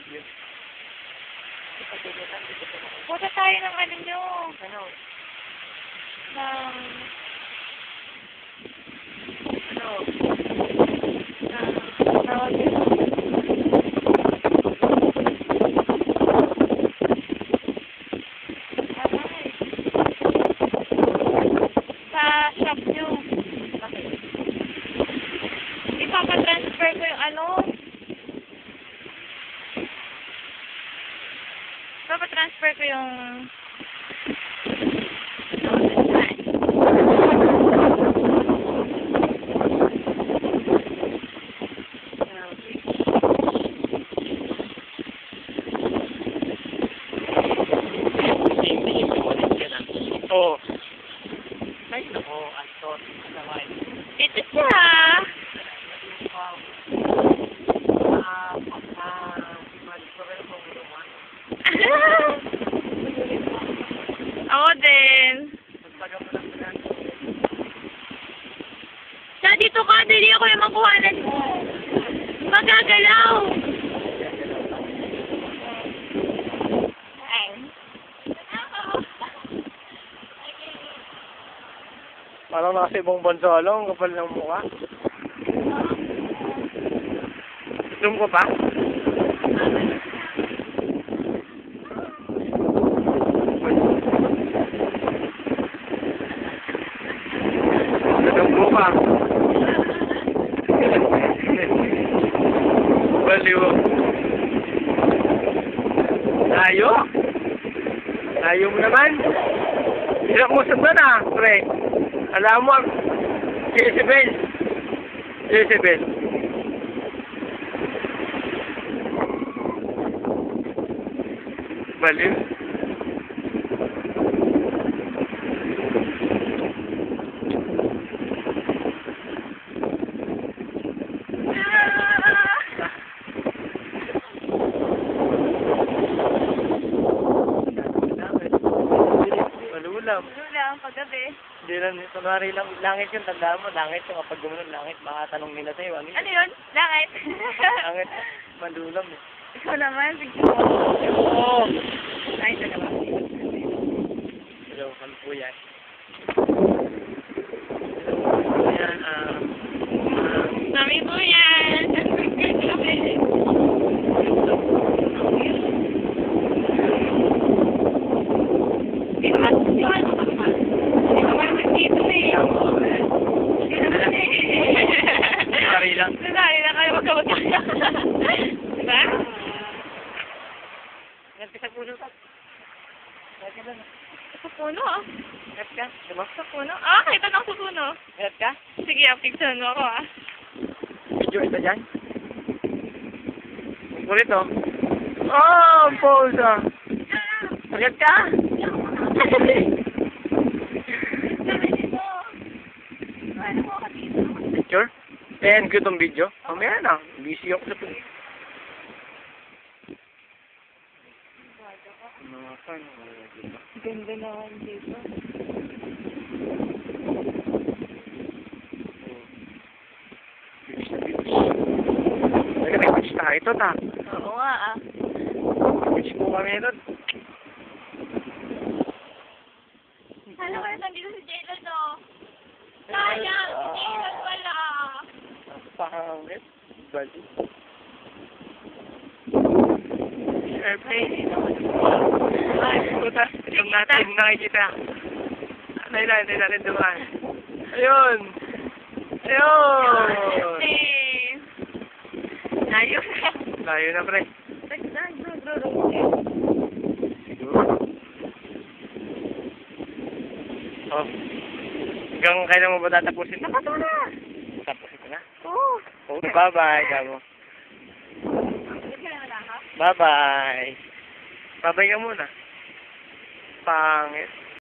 Yun. Punta tayo ng ano nyo. Ano? Ng... Ano? Tawag yun. Sa shop nyo. Ipapatransfer ko yung ano. Ipapatransfer ko yung... Oo. Ay, nako, I thought naman. Ito siya. Ako din. Siya, dito ka. Dili ako yung makuhanan mo. Magagalaw. Ay. Parang nasa ibang bansa lang, kapal ng mukha. Zoom ko pa? Zoom ko pa. Baliw. Layo. Layo mo naman. Hirap mo sa na, pre. Alam mo, Jezebel. Jezebel. Baliw. Malulam. Malulam, paggabi. Hindi lang, kunwari lang, langit yun, tandaan mo, langit yung kapag gumanon, langit, baka tanong nila sa'yo, ano yun? Ano yun? Langit. Langit, malulam eh. Ikaw naman, sige mo. Oo! Ay, ito naman. Hello, ano po yan? Ayan, Mami po yan. Sorry lang. Sorry lang kayo magkamagkaya. Diba? Ingat ka sa puno ka. Ingat ka lang. Sa puno ah. Ingat ka, diba? Sa puno? Ah, kita lang sa puno. Ingat ka. Sige, picture mo ako ah. Video ito dyan. Ulit oh. Oh, pose ah. Ingat ka. Picture? End ko itong video. Mamaya na. Busy ako sa pag- mga fan. Ganda naman dito. Teka, may watch tayo ito ta. Oo nga ah. Watch po kami ito. Alam ko na nandito si J-Lo no. Sayang, si J-Lo wala. Pangit. Bali. Airplane. Ay, puta. Yung natin nakikita. Natin natin dumaan. Ayun. Ayun. Layo na. Layo na, pre. Siguro. Oh. Hanggang kailan mo ba tatapusin? Tapos na. Tapusin ko na? Oo. Oh, bye-bye, Gabo. Bye-bye. Bye-bye ka muna. Pangit.